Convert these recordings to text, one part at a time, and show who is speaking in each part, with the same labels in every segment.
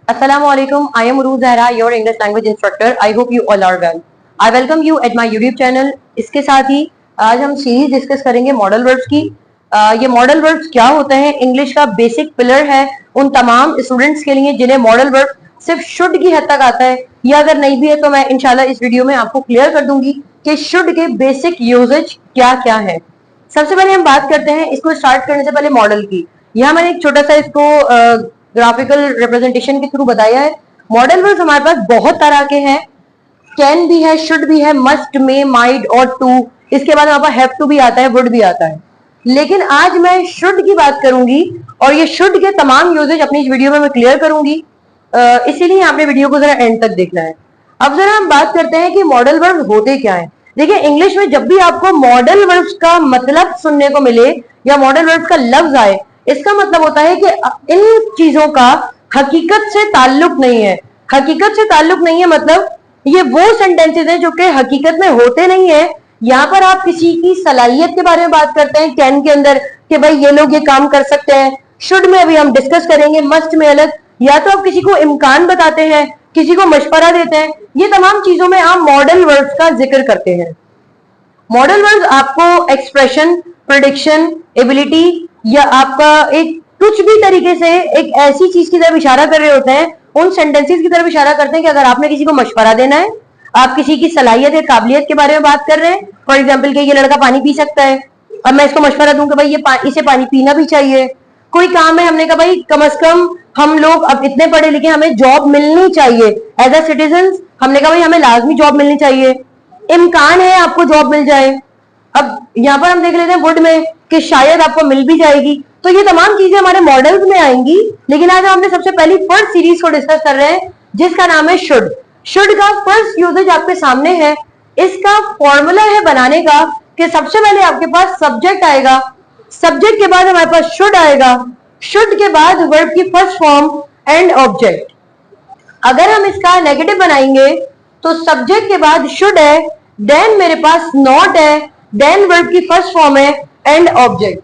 Speaker 1: Assalamualaikum. I am Uruj Zahra, your English language instructor. I hope you all are well. I welcome you at my YouTube channel. इसके साथ ही आज हम series discuss करेंगे modal verbs की। ये modal verbs क्या होते हैं, इंग्लिश का बेसिक पिलर है उन तमाम स्टूडेंट्स के लिए जिन्हें मॉडल वर्ब सिर्फ शुड की हद तक आता है, या अगर नहीं भी है तो मैं इंशाल्लाह इस वीडियो में आपको क्लियर कर दूंगी कि शुड के बेसिक यूजेज क्या क्या है। सबसे पहले हम बात करते हैं इसको स्टार्ट करने से पहले मॉडल की। यहाँ मैंने एक छोटा सा इसको ग्राफिकल रिप्रेजेंटेशन के थ्रू बताया है। मॉडल वर्ब्स हमारे पास बहुत तरह के हैं, कैन भी है, शुड भी है, मस्ट, मे, माइट और टू। इसके बाद हमारे पास हैव टू भी आता है, वुड भी आता है। लेकिन आज मैं शुड की बात करूंगी और ये शुड के तमाम यूजेज अपनी इस वीडियो में मैं क्लियर करूंगी, इसीलिए आपने वीडियो को जरा एंड तक देखना है। अब जरा हम बात करते हैं कि मॉडल वर्ब्स होते क्या है। देखिए, इंग्लिश में जब भी आपको मॉडल वर्ब्स का मतलब सुनने को मिले या मॉडल वर्ब्स का लफ्ज आए, इसका मतलब होता है कि इन चीजों का हकीकत से ताल्लुक नहीं है। हकीकत से ताल्लुक नहीं है मतलब ये वो सेंटेंसेस हैं जो कि हकीकत में होते नहीं है। यहाँ पर आप किसी की सलाहियत के बारे में बात करते हैं कैन के अंदर कि भाई ये लोग ये काम कर सकते हैं। शुड में अभी हम डिस्कस करेंगे, मस्ट में अलग। या तो आप किसी को इम्कान बताते हैं, किसी को मशवरा देते हैं। ये तमाम चीजों में आप मॉडल वर्ब्स का जिक्र करते हैं। मॉडल वर्ब्स आपको एक्सप्रेशन, प्रेडिक्शन, एबिलिटी या आपका एक कुछ भी तरीके से एक ऐसी चीज की तरफ इशारा कर रहे होते हैं, उन सेंटेंसेस की तरफ इशारा करते हैं कि अगर आपने किसी को मशवरा देना है, आप किसी की सलाहियत या काबिलियत के बारे में बात कर रहे हैं, फॉर एग्जाम्पल कि ये लड़का पानी पी सकता है, अब मैं इसको मशवरा दूं कि भाई इसे पानी पीना भी चाहिए। कोई काम है, हमने कहा भाई कम अज कम हम लोग अब इतने पढ़े लिखे, हमें जॉब मिलनी चाहिए एज अ सिटीजन। हमने कहा भाई हमें लाजमी जॉब मिलनी चाहिए, इम्कान है आपको जॉब मिल जाए। अब यहाँ पर हम देख लेते हैं वुड में कि शायद आपको मिल भी जाएगी। तो ये तमाम चीजें हमारे मॉडल्स में आएंगी। लेकिन आज हम अपने सबसे पहली फर्स्ट सीरीज को डिस्कस कर रहे हैं जिसका नाम है शुड। शुड का फर्स्ट यूजेज आपके सामने है। इसका फॉर्मूला है बनाने का कि सबसे पहले आपके पास सब्जेक्ट आएगा, सब्जेक्ट के बाद हमारे पास शुड आएगा, शुड के बाद वर्ब की फर्स्ट फॉर्म एंड ऑब्जेक्ट। अगर हम इसका नेगेटिव बनाएंगे तो सब्जेक्ट के बाद शुड है, देन मेरे पास नॉट है, देन वर्ब की फर्स्ट फॉर्म है एंड ऑब्जेक्ट।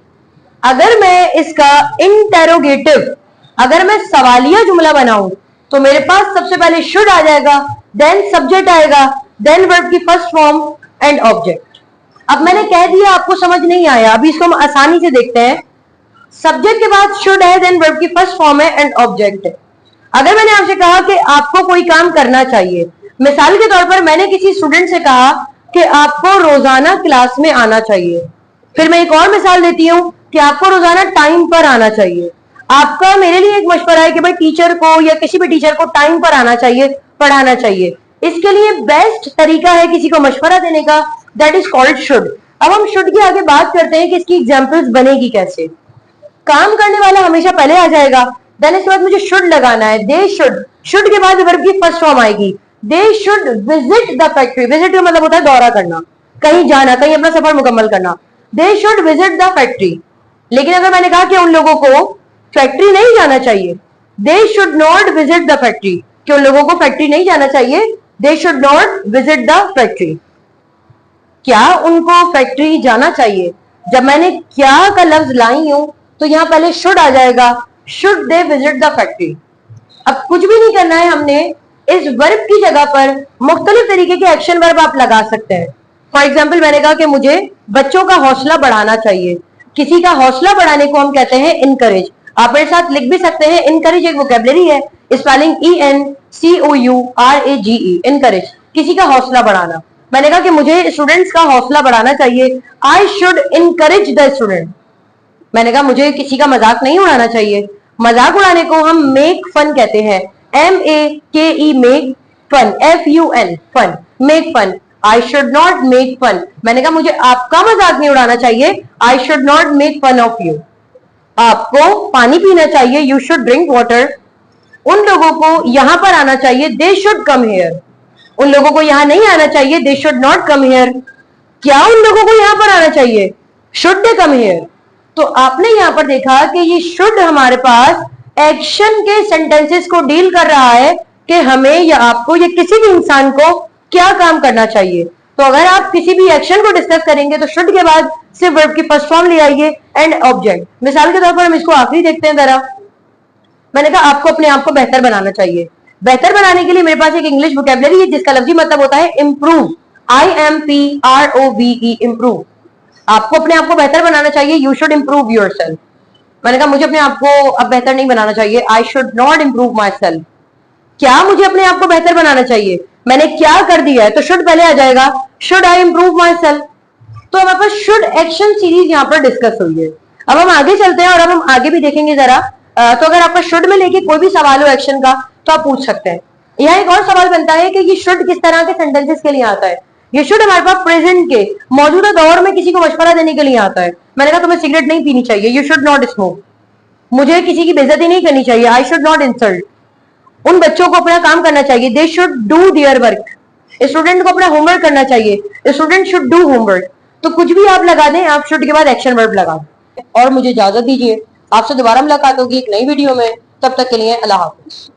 Speaker 1: अगर मैं इसका इंटेरोगेटिव, अगर मैं सवालिया जुमला बनाऊं तो मेरे पास सबसे पहले शुड आ जाएगा, देन सब्जेक्ट आएगा, देन वर्ब की फर्स्ट फॉर्म एंड ऑब्जेक्ट। अब मैंने कह दिया आपको समझ नहीं आया, अभी इसको हम आसानी से देखते हैं। सब्जेक्ट के बाद शुड है, देन वर्ब की फर्स्ट फॉर्म है एंड ऑब्जेक्ट है। अगर मैंने आपसे कहा कि आपको कोई काम करना चाहिए, मिसाल के तौर पर मैंने किसी स्टूडेंट से कहा कि आपको रोजाना क्लास में आना चाहिए। फिर मैं एक और मिसाल देती हूँ कि आपको रोजाना टाइम पर आना चाहिए। आपका मेरे लिए एक मशवरा है कि भाई टीचर को या किसी भी टीचर को टाइम पर आना चाहिए, पढ़ाना चाहिए। इसके लिए बेस्ट तरीका है किसी को मशवरा देने का, दैट इज कॉल्ड शुड। अब हम शुड की आगे बात करते हैं कि इसकी एग्जाम्पल्स बनेगी कैसे। काम करने वाला हमेशा पहले आ जाएगा, देन इसके बाद मुझे शुड लगाना है, दे शुड। शुड के बाद वर्ब की फर्स्ट फॉर्म आएगी, they should visit the factory. Visit का मतलब होता है दौरा करना, कहीं जाना, कहीं अपना सफर मुकम्मल करना। They should visit the factory. लेकिन अगर मैंने कहा कि उन लोगों को फैक्ट्री नहीं जाना चाहिए, they should not visit the factory, कि उन लोगों को फैक्ट्री नहीं जाना चाहिए, they should not visit the factory. क्या उनको फैक्ट्री जाना चाहिए? जब मैंने क्या का लफ्ज लाई हूं तो यहां पहले शुड आ जाएगा, should they visit the factory. अब कुछ भी नहीं करना है, हमने इस वर्ब की जगह पर मुख्तलिफ तरीके के एक्शन वर्ब आप लगा सकते हैं। फॉर एग्जाम्पल मैंने कहा कि मुझे बच्चों का हौसला बढ़ाना चाहिए। किसी का हौसला बढ़ाने को हम कहते हैं इनकरेज। आप मेरे साथ लिख भी सकते हैं, इनकरेज एक वोकेबलरी है, स्पेलिंग ENCOURAGE, इनकरेज, किसी का हौसला बढ़ाना। मैंने कहा कि मुझे स्टूडेंट्स का हौसला बढ़ाना चाहिए, I should encourage the student. मैंने कहा मुझे किसी का मजाक नहीं उड़ाना चाहिए। मजाक उड़ाने को हम मेक फन कहते हैं, MAKE, make fun, FUN, fun, make fun. I should not make fun. मैंने कहा मुझे आपका मजाक नहीं उड़ाना चाहिए, I should not make fun of you. आपको पानी पीना चाहिए, यू शुड ड्रिंक वाटर। उन लोगों को यहां पर आना चाहिए, दे शुड कम हेयर। उन लोगों को यहां नहीं आना चाहिए, they should not come here. क्या उन लोगों को यहां पर आना चाहिए, शुड दे कम हेयर। तो आपने यहां पर देखा कि ये शुड हमारे पास एक्शन के सेंटेंसेस को डील कर रहा है कि हमें या आपको या किसी भी इंसान को क्या काम करना चाहिए। तो अगर आप किसी भी एक्शन को डिस्कस करेंगे तो शुड के बाद सिर्फ वर्ब की फर्स्ट फॉर्म ले आइए एंड ऑब्जेक्ट। मिसाल के तौर पर हम इसको आखिरी देखते हैं जरा। मैंने कहा आपको अपने आप को बेहतर बनाना चाहिए। बेहतर बनाने के लिए मेरे पास एक इंग्लिश वोकेबलरी है जिसका लफ्जी मतलब होता है इम्प्रूव, IMPROVE, इम्प्रूव। आपको अपने आप को बेहतर बनाना चाहिए, you should improve your self. मैंने कहा मुझे अपने आप को अब बेहतर नहीं बनाना चाहिए, I should not improve my self. क्या मुझे अपने आप को बेहतर बनाना चाहिए, मैंने क्या कर दिया है, तो शुड पहले आ जाएगा, should I improve my self. तो हमारे पास शुड एक्शन सीरीज यहाँ पर डिस्कस हुई है। अब हम आगे चलते हैं और अब हम आगे भी देखेंगे जरा। तो अगर आपका शुड में लेके कोई भी सवाल हो एक्शन का तो आप पूछ सकते हैं। यहाँ एक और सवाल बनता है कि ये शुड किस तरह के सेंटेंसेस के लिए आता है। ये शुड हमारे पास प्रेजेंट के मौजूदा दौर में किसी को मशवरा देने के लिए आता है। मैंने कहा तुम्हें सिगरेट नहीं पीनी चाहिए, यू शुड नॉट स्मोक। मुझे किसी की बेइज्जती नहीं करनी चाहिए, आई शुड नॉट इंसल्ट। उन बच्चों को अपना काम करना चाहिए, they should do their work. Student को अपना होमवर्क करना चाहिए, स्टूडेंट शुड डू होमवर्क। तो कुछ भी आप लगा दें, आप शुड के बाद एक्शन वर्ब लगा दें। और मुझे इजाजत दीजिए, आपसे दोबारा मुलाकात होगी एक नई वीडियो में। तब तक के लिए अल्लाह हाफिज।